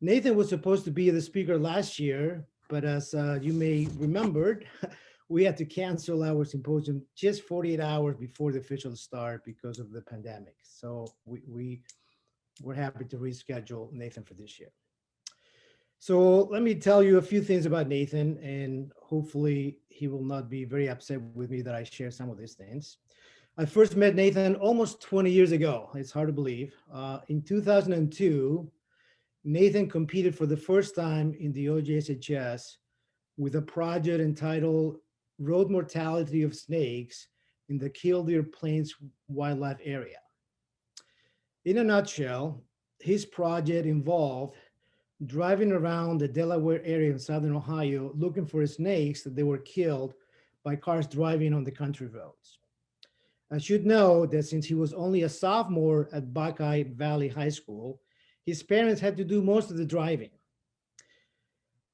Nathan was supposed to be the speaker last year, but as you may remembered, we had to cancel our symposium just 48 hours before the official start because of the pandemic. So we were happy to reschedule Nathan for this year. So let me tell you a few things about Nathan, and hopefully he will not be very upset with me that I share some of these things. I first met Nathan almost 20 years ago. It's hard to believe. In 2002, Nathan competed for the first time in the OJSHS with a project entitled Road Mortality of Snakes in the Killdeer Plains Wildlife Area. In a nutshell, his project involved driving around the Delaware area in southern Ohio looking for snakes that they were killed by cars driving on the country roads. I should know that since he was only a sophomore at Buckeye Valley High School, his parents had to do most of the driving.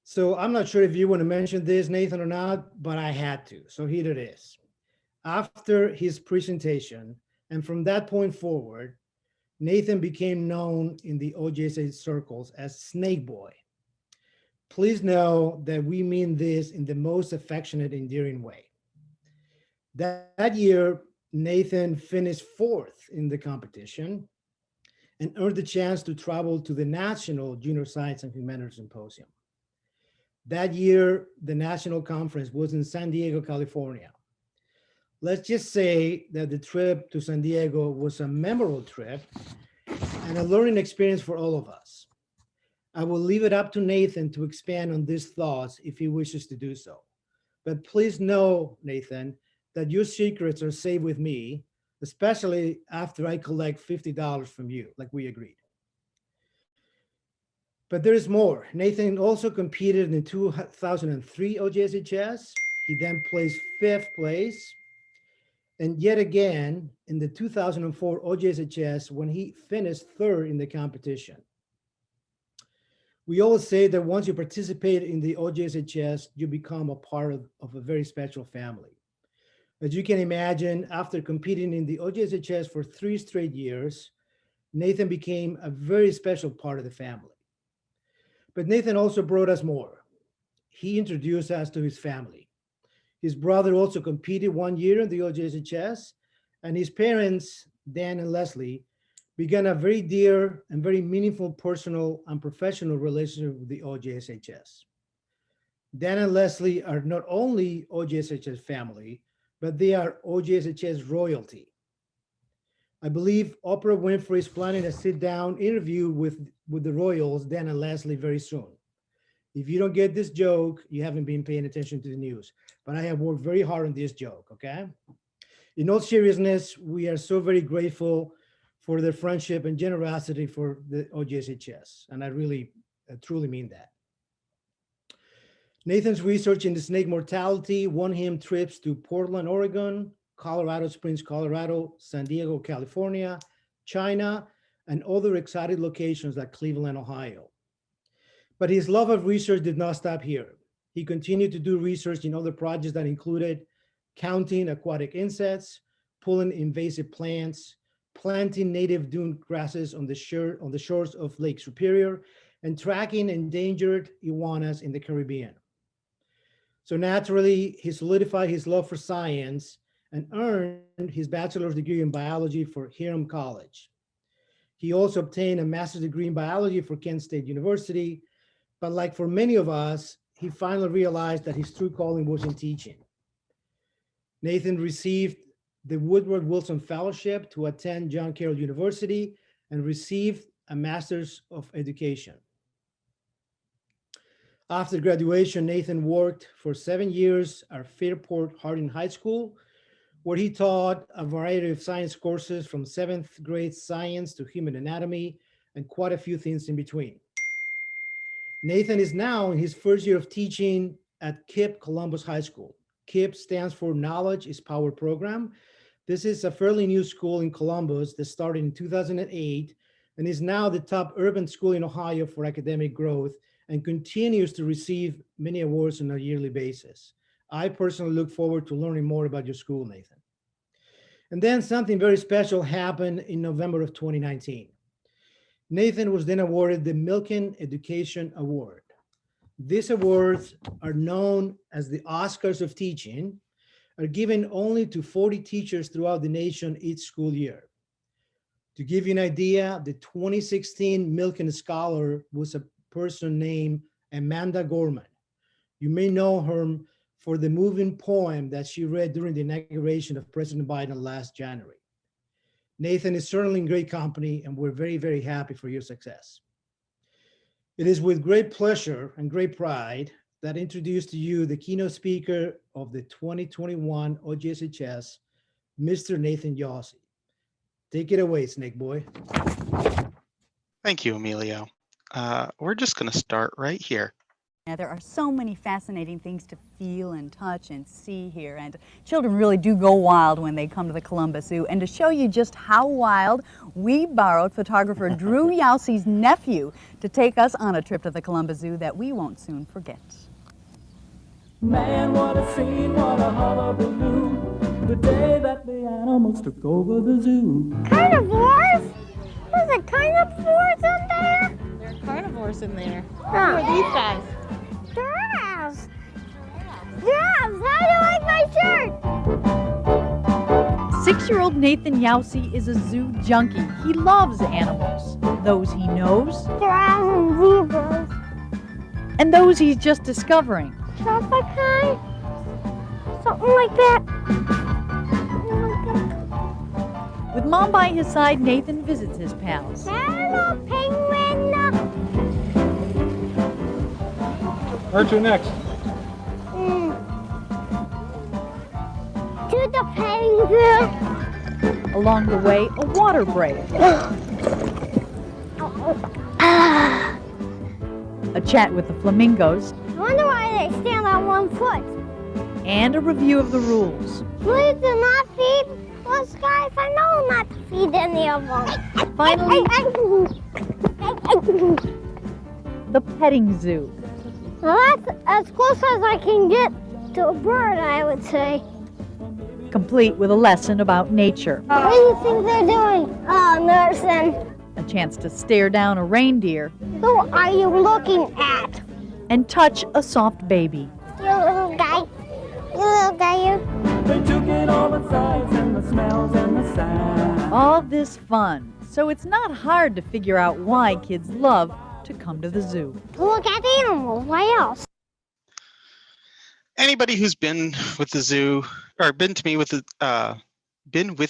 So I'm not sure if you want to mention this, Nathan, or not, but I had to. So here it is. After his presentation, and from that point forward, Nathan became known in the OJSA circles as Snake Boy. Please know that we mean this in the most affectionate, endearing way. That year, Nathan finished fourth in the competition and earned the chance to travel to the National Junior Science and Humanities Symposium. That year, the national conference was in San Diego, California. Let's just say that the trip to San Diego was a memorable trip and a learning experience for all of us. I will leave it up to Nathan to expand on these thoughts if he wishes to do so. But please know, Nathan, that your secrets are safe with me, especially after I collect $50 from you, like we agreed. But there is more. Nathan also competed in 2003 OJSHS. He then placed fifth place. And yet again, in the 2004 OJSHS, when he finished third in the competition. We always say that once you participate in the OJSHS, you become a part of a very special family. As you can imagine, after competing in the OJSHS for 3 straight years, Nathan became a very special part of the family. But Nathan also brought us more. He introduced us to his family. His brother also competed 1 year in the OJSHS, and his parents, Dan and Leslie, began a very dear and very meaningful personal and professional relationship with the OJSHS. Dan and Leslie are not only OJSHS family, but they are OJSHS royalty. I believe Oprah Winfrey is planning a sit-down interview with the Royals, Dan and Leslie, very soon. If you don't get this joke, you haven't been paying attention to the news. But I have worked very hard on this joke, okay? In all seriousness, we are so very grateful for their friendship and generosity for the OJSHS. And I really, truly mean that. Nathan's research into snake mortality won him trips to Portland, Oregon, Colorado Springs, Colorado, San Diego, California, China, and other exotic locations like Cleveland, Ohio. But his love of research did not stop here. He continued to do research in other projects that included counting aquatic insects, pulling invasive plants, planting native dune grasses on the shores of Lake Superior, and tracking endangered iguanas in the Caribbean. So naturally, he solidified his love for science and earned his bachelor's degree in biology for Hiram College. He also obtained a master's degree in biology for Kent State University, but like for many of us, he finally realized that his true calling was in teaching. Nathan received the Woodward Wilson Fellowship to attend John Carroll University and received a Master's of Education. After graduation, Nathan worked for 7 years at Fairport Harding High School, where he taught a variety of science courses from 7th grade science to human anatomy and quite a few things in between. Nathan is now in his first year of teaching at KIPP Columbus High School. KIPP stands for Knowledge is Power Program. This is a fairly new school in Columbus that started in 2008 and is now the top urban school in Ohio for academic growth and continues to receive many awards on a yearly basis. I personally look forward to learning more about your school, Nathan. And then something very special happened in November of 2019. Nathan was then awarded the Milken Education Award. These awards are known as the Oscars of teaching, are given only to 40 teachers throughout the nation each school year. To give you an idea, the 2016 Milken Scholar was a person named Amanda Gorman. You may know her for the moving poem that she read during the inauguration of President Biden last January. Nathan is certainly in great company, and we're very, very happy for your success. It is with great pleasure and great pride that I introduce to you the keynote speaker of the 2021 OJSHS, Mr. Nathan Yaussy. Take it away, Snake Boy. Thank you, Emilio. We're just going to start right here. Now, there are so many fascinating things to feel and touch and see here, and children really do go wild when they come to the Columbus Zoo. And to show you just how wild, we borrowed photographer Drew Yaussy's nephew to take us on a trip to the Columbus Zoo that we won't soon forget. Man, what a scene, what a hullabaloo, the day that the animals took over the zoo. Carnivores? There's a carnivores in there? There are carnivores in there. Oh. Who are these guys? Giraffes! Giraffes! How do you like my shirt? 6-year-old Nathan Yaussy is a zoo junkie. He loves animals, those he knows Giraffes and zebras. and those he's just discovering. Traffic kind? Something like that. With Mom by his side, Nathan visits his pals. Hello, penguin! Where to next? To the petting zoo. Along the way, a water break, a chat with the flamingos, I wonder why they stand on one foot. and a review of the rules. Please do not feed those guys. I know not to feed any of them. Finally, the petting zoo. Well, that's as close as I can get to a bird, I would say. Complete with a lesson about nature, What do you think they're doing? Oh, nursing. a chance to stare down a reindeer, Who are you looking at? and touch a soft baby. You little guy. You little guy, you. They took in all the sights and the smells and the sounds. All this fun, so it's not hard to figure out why kids love to come to the zoo. Look at animals. Why else? Anybody who's been with the zoo or been with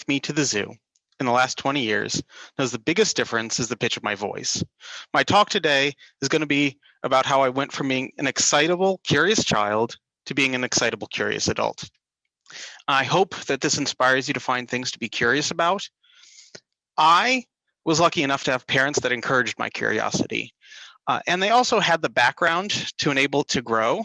me to the zoo in the last 20 years knows the biggest difference is the pitch of my voice. My talk today is going to be about how I went from being an excitable, curious child to being an excitable, curious adult. I hope that this inspires you to find things to be curious about. I was lucky enough to have parents that encouraged my curiosity, and they also had the background to enable it to grow.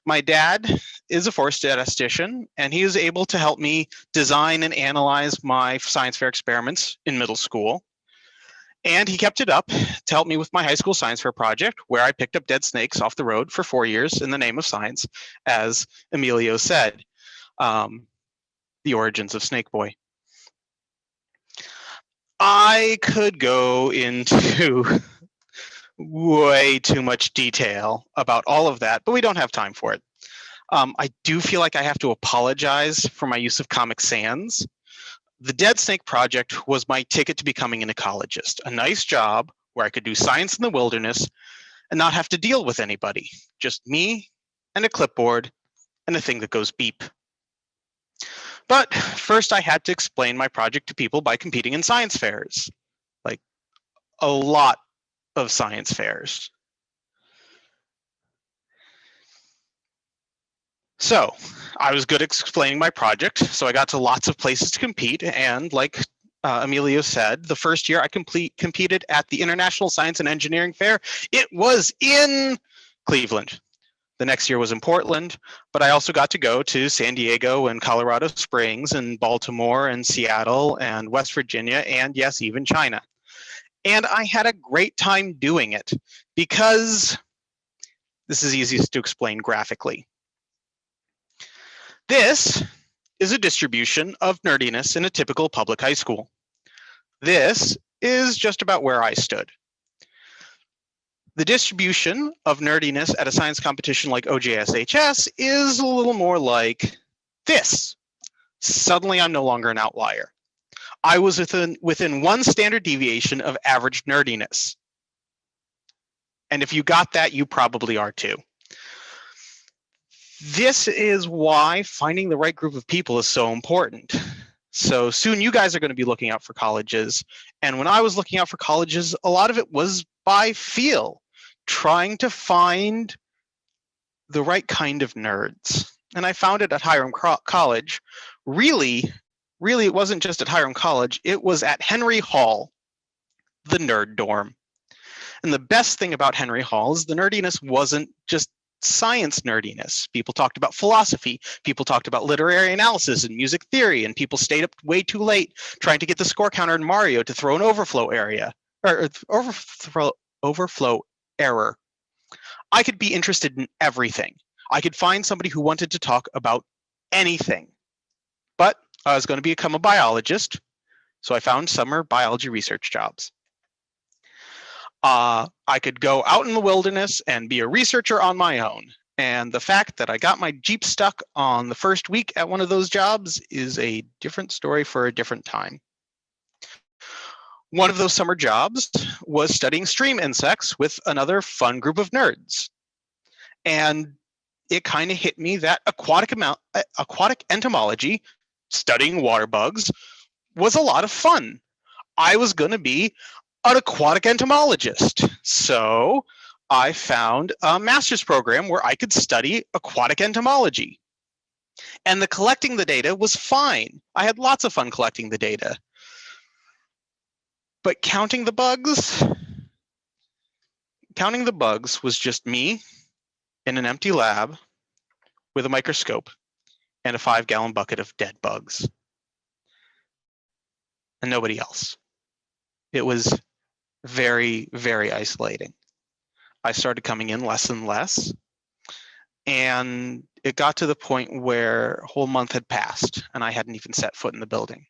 My dad is a forest statistician, and he was able to help me design and analyze my science fair experiments in middle school. And he kept it up to help me with my high school science fair project, where I picked up dead snakes off the road for 4 years in the name of science, as Emilio said, the origins of Snake Boy. I could go into way too much detail about all of that, but we don't have time for it. I do feel like I have to apologize for my use of Comic Sans. The Dead Snake Project was my ticket to becoming an ecologist, a nice job where I could do science in the wilderness and not have to deal with anybody, just me and a clipboard and a thing that goes beep. But first I had to explain my project to people by competing in science fairs, like a lot of science fairs. So I was good at explaining my project, so I got to lots of places to compete, and like Emilio said, the first year I competed at the International Science and Engineering Fair. It was in Cleveland. The next year was in Portland, but I also got to go to San Diego and Colorado Springs and Baltimore and Seattle and West Virginia and yes, even China. And I had a great time doing it because this is easiest to explain graphically. This is a distribution of nerdiness in a typical public high school. This is just about where I stood. The distribution of nerdiness at a science competition like OJSHS is a little more like this. Suddenly, I'm no longer an outlier. I was within one standard deviation of average nerdiness. And if you got that, you probably are too. This is why finding the right group of people is so important. So soon you guys are going to be looking out for colleges. And when I was looking out for colleges, a lot of it was by feel, trying to find the right kind of nerds. And I found it at Hiram College. Really, it wasn't just at Hiram College, it was at Henry Hall, the nerd dorm. And the best thing about Henry Hall is the nerdiness wasn't just science nerdiness. People talked about philosophy, people talked about literary analysis and music theory, and people stayed up way too late trying to get the score counter in Mario to throw an overflow error. I could be interested in everything. I could find somebody who wanted to talk about anything. But I was going to become a biologist, so I found summer biology research jobs. I could go out in the wilderness and be a researcher on my own. And the fact that I got my Jeep stuck on the first week at one of those jobs is a different story for a different time. One of those summer jobs was studying stream insects with another fun group of nerds. And it kind of hit me that aquatic entomology, studying water bugs, was a lot of fun. I was going to be an aquatic entomologist. So I found a master's program where I could study aquatic entomology. And the collecting the data was fine. I had lots of fun collecting the data. But counting the bugs was just me in an empty lab with a microscope and a 5-gallon bucket of dead bugs. And nobody else. It was very, very isolating. I started coming in less and less. And it got to the point where a whole month had passed and I hadn't even set foot in the building.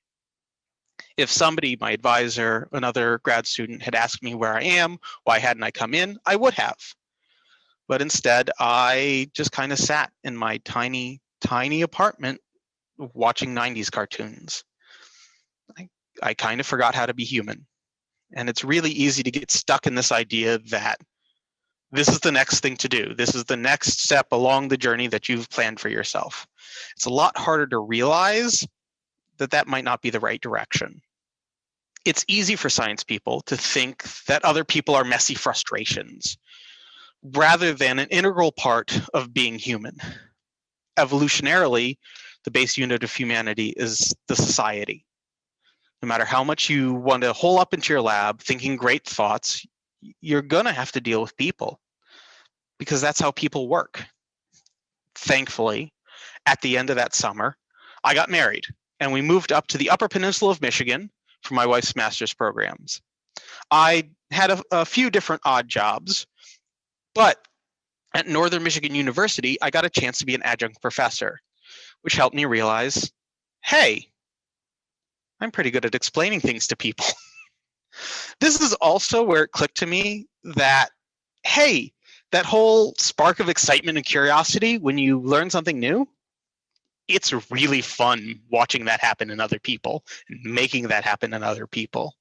If somebody, my advisor, another grad student, had asked me where I am, why hadn't I come in, I would have. But instead, I just kind of sat in my tiny, tiny apartment watching 90s cartoons. I kind of forgot how to be human. And it's really easy to get stuck in this idea that this is the next thing to do. This is the next step along the journey that you've planned for yourself. It's a lot harder to realize that that might not be the right direction. It's easy for science people to think that other people are messy frustrations, rather than an integral part of being human. Evolutionarily, the base unit of humanity is the society. No matter how much you want to hole up into your lab thinking great thoughts, you're going to have to deal with people because that's how people work. Thankfully, at the end of that summer, I got married and we moved up to the Upper Peninsula of Michigan for my wife's master's programs. I had a few different odd jobs, but at Northern Michigan University, I got a chance to be an adjunct professor, which helped me realize, hey, I'm pretty good at explaining things to people. This is also where it clicked to me that, hey, that whole spark of excitement and curiosity when you learn something new, it's really fun watching that happen in other people and making that happen in other people.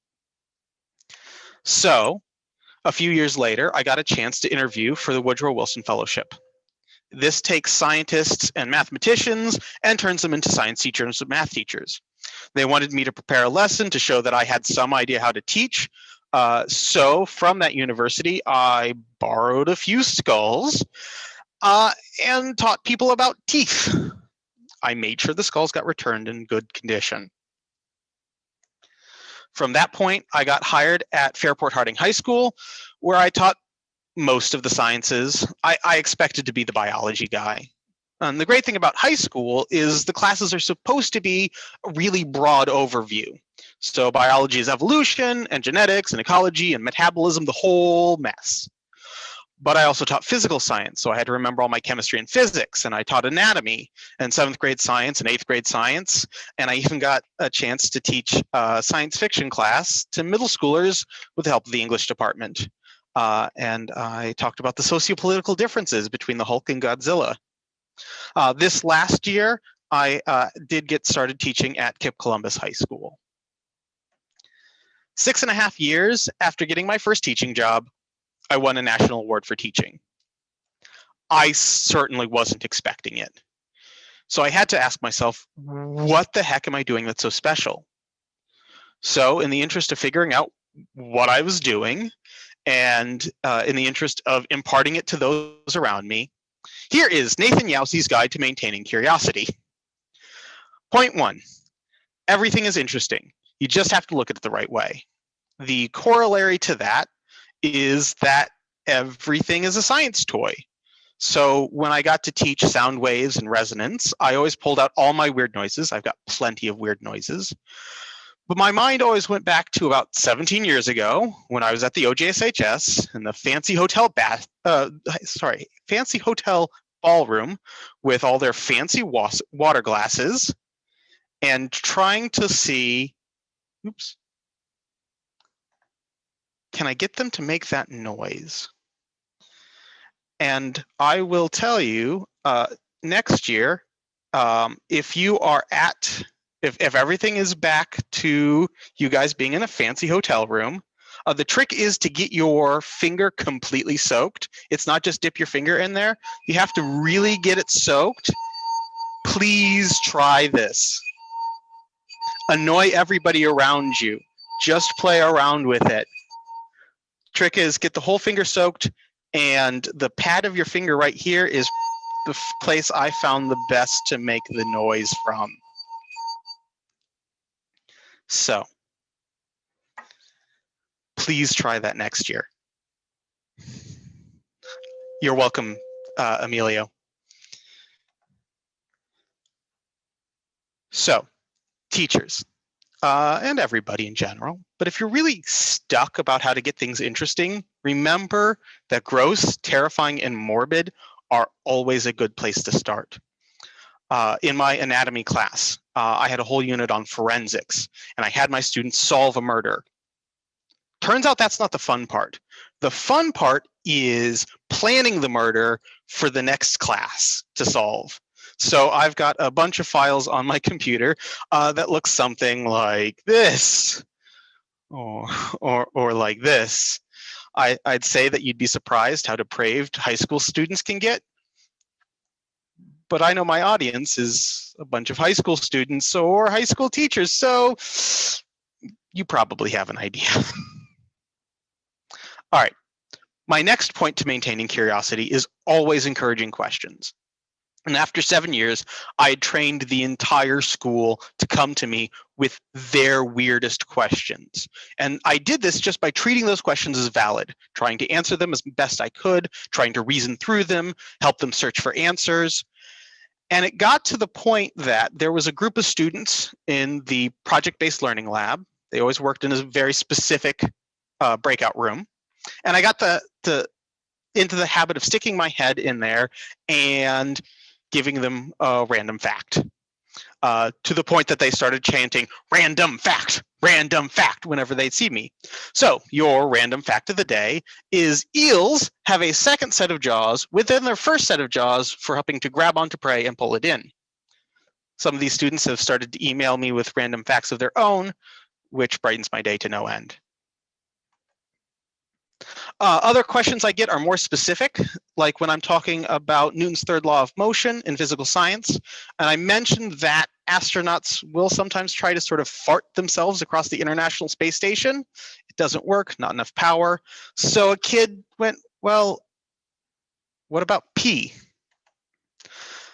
So a few years later, I got a chance to interview for the Woodrow Wilson Fellowship. This takes scientists and mathematicians and turns them into science teachers and math teachers. They wanted me to prepare a lesson to show that I had some idea how to teach. So from that university, I borrowed a few skulls and taught people about teeth. I made sure the skulls got returned in good condition. From that point, I got hired at Fairport Harding High School, where I taught most of the sciences. I expected to be the biology guy. And the great thing about high school is the classes are supposed to be a really broad overview. So biology is evolution and genetics and ecology and metabolism, the whole mess. But I also taught physical science, so I had to remember all my chemistry and physics, and I taught anatomy and 7th grade science and 8th grade science, and I even got a chance to teach a science fiction class to middle schoolers with the help of the English department. And I talked about the sociopolitical differences between the Hulk and Godzilla. This last year, I did get started teaching at KIPP Columbus High School. 6.5 years after getting my first teaching job, I won a national award for teaching. I certainly wasn't expecting it. So I had to ask myself, what the heck am I doing that's so special? So in the interest of figuring out what I was doing, and in the interest of imparting it to those around me, here is Nathan Yaussy's Guide to Maintaining Curiosity. Point 1, everything is interesting. You just have to look at it the right way. The corollary to that is that everything is a science toy. So when I got to teach sound waves and resonance, I always pulled out all my weird noises. I've got plenty of weird noises. But my mind always went back to about 17 years ago when I was at the JSHS in the fancy hotel fancy hotel ballroom with all their fancy water glasses and trying to see, oops, can I get them to make that noise? And I will tell you, next year, if you are if everything is back to you guys being in a fancy hotel room, the trick is to get your finger completely soaked. It's not just dip your finger in there. You have to really get it soaked. Please try this. Annoy everybody around you. Just play around with it. Trick is get the whole finger soaked, and the pad of your finger right here is the place I found the best to make the noise from. So please try that next year. You're welcome, Emilio. So, teachers, and everybody in general, but if you're really stuck about how to get things interesting, remember that gross, terrifying, and morbid are always a good place to start. In my anatomy class, I had a whole unit on forensics, and I had my students solve a murder. Turns out that's not the fun part. The fun part is planning the murder for the next class to solve. So I've got a bunch of files on my computer that look something like this, or like this. I'd say that you'd be surprised how depraved high school students can get. But I know my audience is a bunch of high school students or high school teachers, so you probably have an idea. All right, my next point to maintaining curiosity is always encouraging questions. And after 7 years, I had trained the entire school to come to me with their weirdest questions. And I did this just by treating those questions as valid, trying to answer them as best I could, trying to reason through them, help them search for answers. And it got to the point that there was a group of students in the project-based learning lab. They always worked in a very specific breakout room. And I got into the habit of sticking my head in there and giving them a random fact, to the point that they started chanting random fact whenever they'd see me. So your random fact of the day is eels have a second set of jaws within their first set of jaws for helping to grab onto prey and pull it in. Some of these students have started to email me with random facts of their own, which brightens my day to no end. Other questions I get are more specific, like when I'm talking about Newton's third law of motion in physical science. And I mentioned that astronauts will sometimes try to sort of fart themselves across the International Space Station. It doesn't work, not enough power. So a kid went, well, what about pee?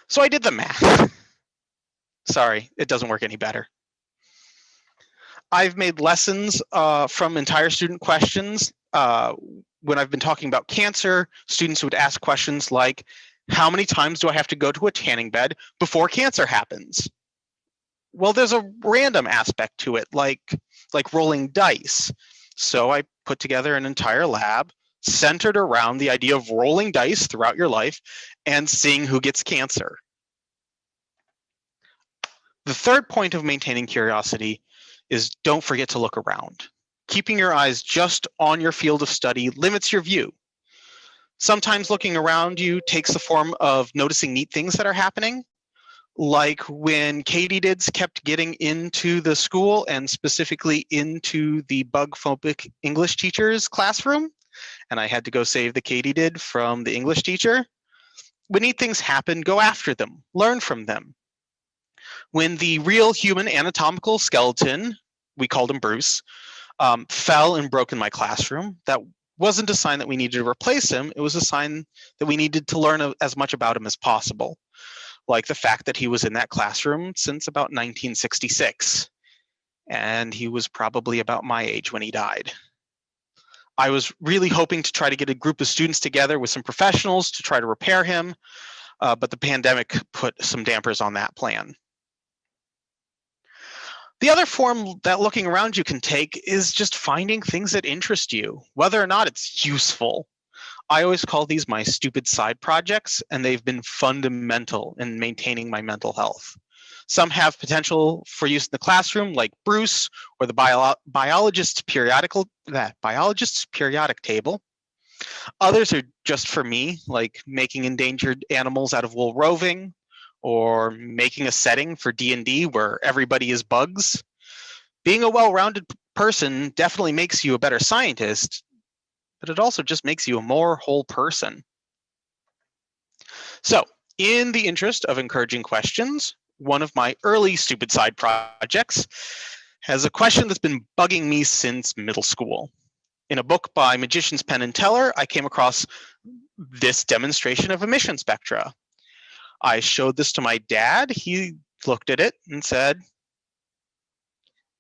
So I did the math. Sorry, it doesn't work any better. I've made lessons from entire student questions. When I've been talking about cancer, students would ask questions like, how many times do I have to go to a tanning bed before cancer happens? Well, there's a random aspect to it, like rolling dice. So I put together an entire lab centered around the idea of rolling dice throughout your life and seeing who gets cancer. The third point of maintaining curiosity is don't forget to look around. Keeping your eyes just on your field of study limits your view. Sometimes looking around you takes the form of noticing neat things that are happening, like when katydids kept getting into the school and specifically into the bug-phobic English teacher's classroom, and I had to go save the katydid from the English teacher. When neat things happen, go after them, learn from them. When the real human anatomical skeleton, we called him Bruce, fell and broke in my classroom, that wasn't a sign that we needed to replace him. It was a sign that we needed to learn as much about him as possible, like the fact that he was in that classroom since about 1966, and he was probably about my age when he died. I was really hoping to try to get a group of students together with some professionals to try to repair him, but the pandemic put some dampers on that plan. The other form that looking around you can take is just finding things that interest you, whether or not it's useful. I always call these my stupid side projects, and they've been fundamental in maintaining my mental health. Some have potential for use in the classroom, like Bruce or the biologist's periodic table. Others are just for me, like making endangered animals out of wool roving, or making a setting for D&D where everybody is bugs. Being a well-rounded person definitely makes you a better scientist, but it also just makes you a more whole person. So, in the interest of encouraging questions, one of my early stupid side projects has a question that's been bugging me since middle school. In a book by magicians Penn and Teller, I came across this demonstration of emission spectra. I showed this to my dad. He looked at it and said,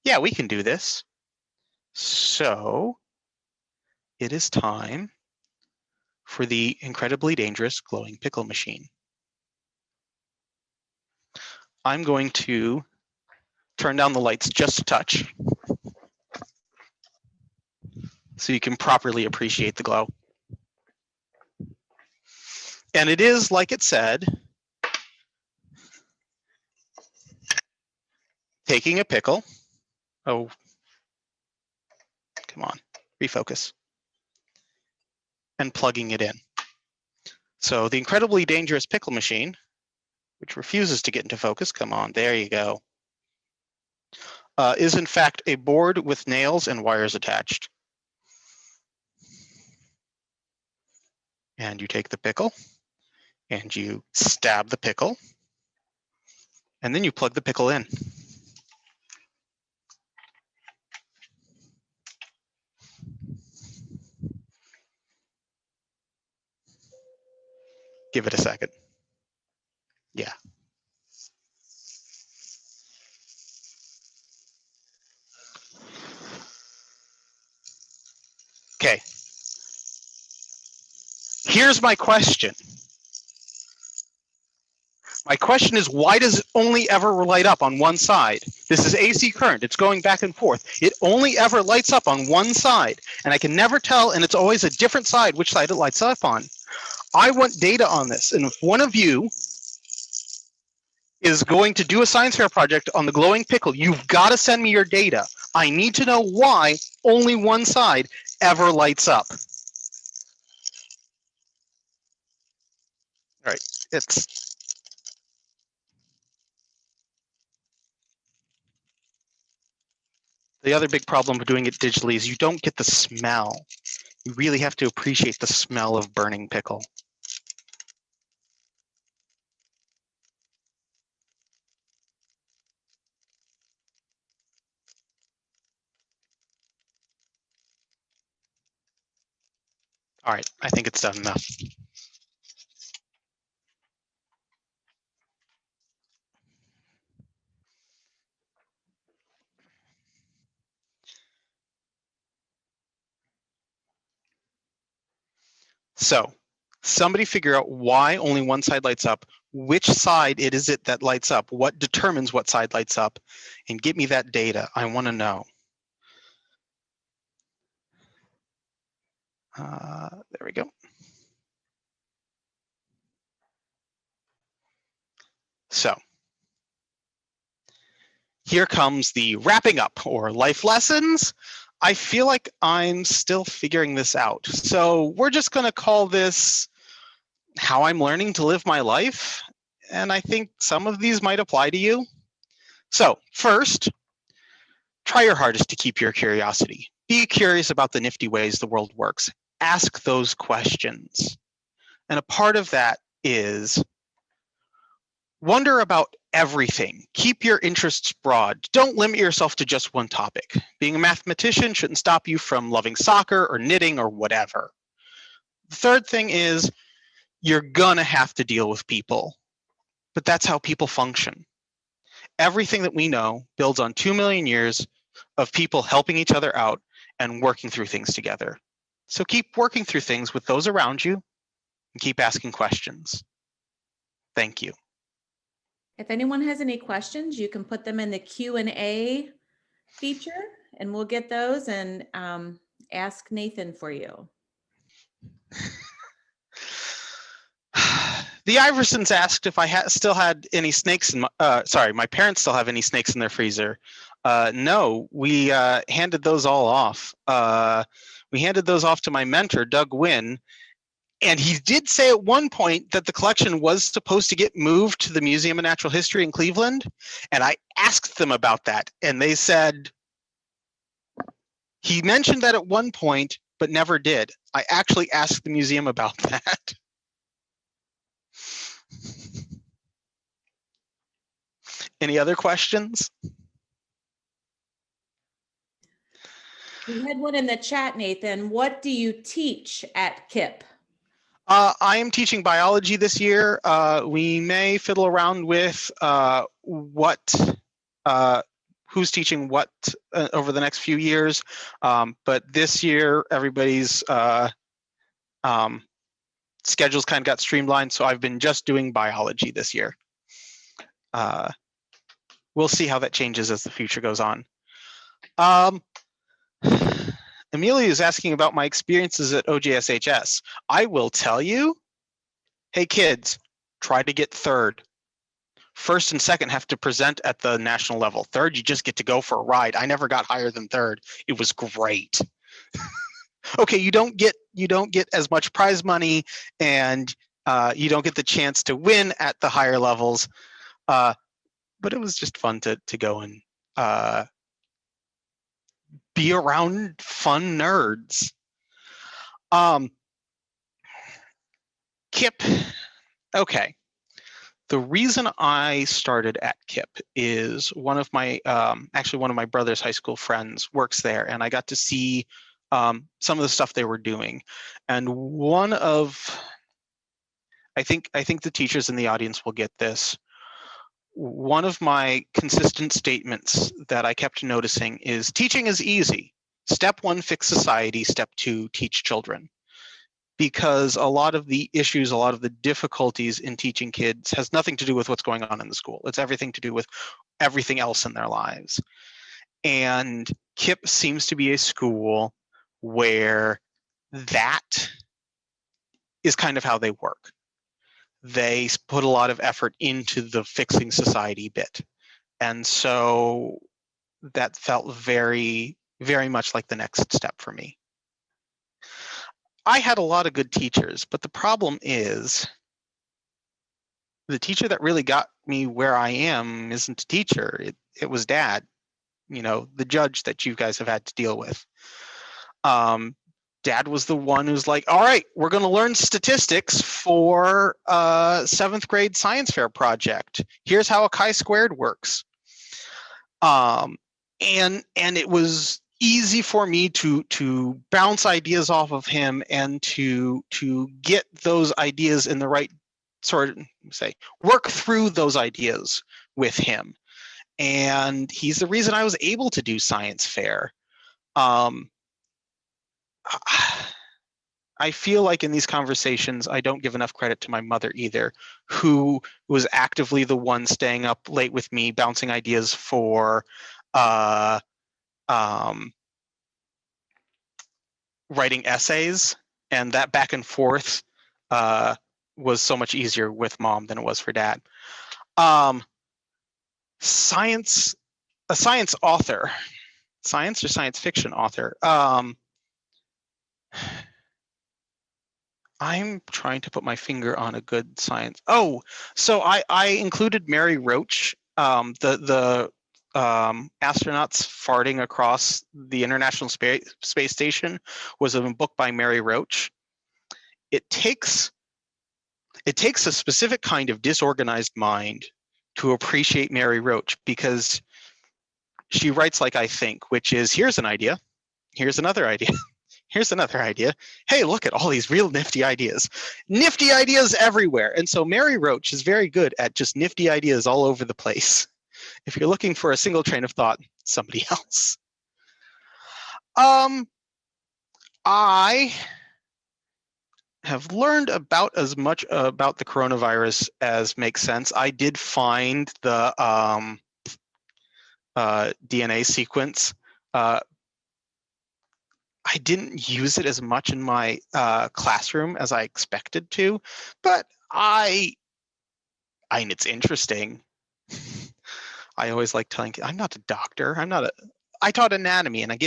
yeah, we can do this. So it is time for the incredibly dangerous glowing pickle machine. I'm going to turn down the lights just a touch so you can properly appreciate the glow. And it is, like it said, taking a pickle. Oh, come on, refocus. And plugging it in. So the incredibly dangerous pickle machine, which refuses to get into focus, come on, there you go, is in fact a board with nails and wires attached. And you take the pickle and you stab the pickle, and then you plug the pickle in. Give it a second. Yeah. Okay. Here's my question. My question is, why does it only ever light up on one side? This is AC current. It's going back and forth. It only ever lights up on one side, and I can never tell, and it's always a different side which side it lights up on. I want data on this, and if one of you is going to do a science fair project on the glowing pickle, you've got to send me your data. I need to know why only one side ever lights up. All right, it's the other big problem of doing it digitally is you don't get the smell. You really have to appreciate the smell of burning pickle. All right, I think it's done enough. So somebody figure out why only one side lights up, which side it that lights up, what determines what side lights up, and get me that data. I want to know. There we go. So here comes the wrapping up or life lessons. I feel like I'm still figuring this out. So we're just going to call this how I'm learning to live my life. And I think some of these might apply to you. So first, try your hardest to keep your curiosity. Be curious about the nifty ways the world works. Ask those questions. And a part of that is wonder about everything. Keep your interests broad. Don't limit yourself to just one topic. Being a mathematician shouldn't stop you from loving soccer or knitting or whatever. The third thing is you're gonna have to deal with people, but that's how people function. Everything that we know builds on 2 million years of people helping each other out and working through things together. So keep working through things with those around you and keep asking questions. Thank you. If anyone has any questions, you can put them in the Q&A feature and we'll get those and ask Nathan for you. The Iversons asked if I still had any snakes in my, sorry, my parents still have any snakes in their freezer. No, we handed those all off. We handed those off to my mentor, Doug Wynn, and he did say at one point that the collection was supposed to get moved to the Museum of Natural History in Cleveland, and I asked them about that, and they said, he mentioned that at one point, but never did. I actually asked the museum about that. Any other questions? We had one in the chat, Nathan. What do you teach at KIPP? I am teaching biology this year. We may fiddle around with who's teaching what over the next few years. But this year, everybody's schedules kind of got streamlined, so I've been just doing biology this year. We'll see how that changes as the future goes on. Amelia is asking about my experiences at OJSHS. I will tell you, hey kids, try to get third. First and second have to present at the national level. Third, you just get to go for a ride. I never got higher than third. It was great. Okay, you don't get as much prize money, and you don't get the chance to win at the higher levels. But it was just fun to go and be around fun nerds. KIPP, okay. The reason I started at KIPP is one of my, actually one of my brother's high school friends works there, and I got to see some of the stuff they were doing. And one of, I think the teachers in the audience will get this. One of my consistent statements that I kept noticing is teaching is easy. Step 1, fix society. Step 2, teach children. Because a lot of the issues, a lot of the difficulties in teaching kids has nothing to do with what's going on in the school. It's everything to do with everything else in their lives. And KIPP seems to be a school where that is kind of how they work. They put a lot of effort into the fixing society bit. And so that felt very, very much like the next step for me. I had a lot of good teachers, but the problem is the teacher that really got me where I am isn't a teacher. It was Dad, you know, the judge that you guys have had to deal with. Dad was the one who's like, all right, we're going to learn statistics for a 7th grade science fair project. Here's how a chi-squared works. And it was easy for me to bounce ideas off of him and to get those ideas in the right sort of, work through those ideas with him. And he's the reason I was able to do science fair. I feel like in these conversations, I don't give enough credit to my mother either, who was actively the one staying up late with me, bouncing ideas for writing essays And that back and forth was so much easier with mom than it was for dad. A science author, science or science fiction author. I'm trying to put my finger on a good science. Oh, so I included Mary Roach, the astronauts farting across the International Space Station was a book by Mary Roach. It takes a specific kind of disorganized mind to appreciate Mary Roach, because she writes like I think, which is, here's an idea, here's another idea, here's another idea. Hey, look at all these real nifty ideas. Nifty ideas everywhere. And so Mary Roach is very good at just nifty ideas all over the place. If you're looking for a single train of thought, somebody else. I have learned about as much about the coronavirus as makes sense. I did find the DNA sequence. I didn't use it as much in my classroom as I expected to, but I mean, it's interesting. I always like telling kids, I'm not a doctor. I taught anatomy, and I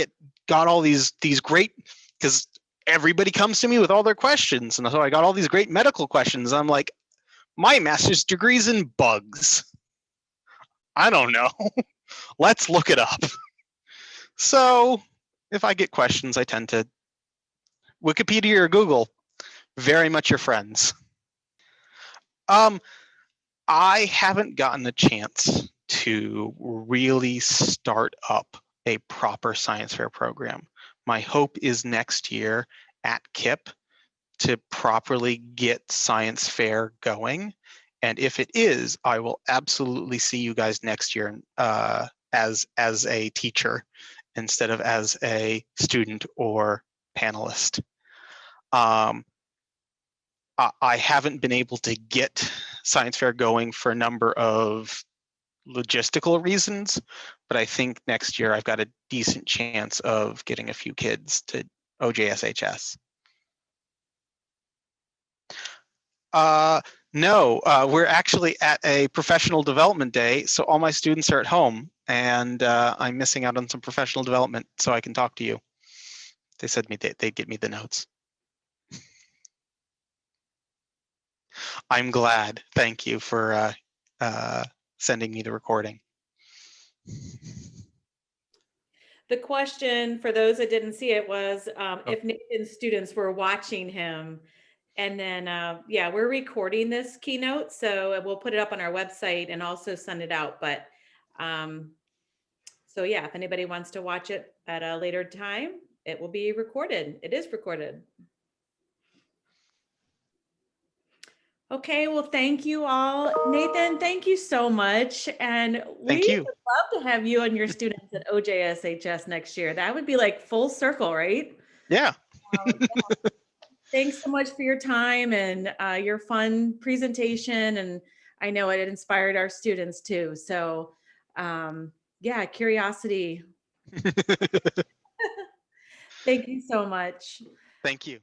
got all these great, because everybody comes to me with all their questions, and so I got all these great medical questions. I'm like, my master's degree's in bugs. I don't know. Let's look it up. So if I get questions, I tend to Wikipedia or Google, very much your friends. I haven't gotten a chance to really start up a proper science fair program. My hope is next year at KIP to properly get science fair going. And if it is, I will absolutely see you guys next year as a teacher instead of as a student or panelist. I haven't been able to get science fair going for a number of logistical reasons, but I think next year I've got a decent chance of getting a few kids to OJSHS. No, we're actually at a professional development day, so all my students are at home, and I'm missing out on some professional development, so I can talk to you. They said they'd get me the notes. I'm glad. Thank you for sending me the recording. The question for those that didn't see it was if Nathan's students were watching him. And then, yeah, we're recording this keynote, so we'll put it up on our website and also send it out. But so yeah, if anybody wants to watch it at a later time, it will be recorded. It is recorded. Okay, well, thank you all. Nathan, thank you so much. And we would love to have you and your students at OJSHS next year. That would be like full circle, right? Yeah. Yeah. Thanks so much for your time and your fun presentation. And I know it inspired our students too. So yeah, curiosity. Thank you so much. Thank you.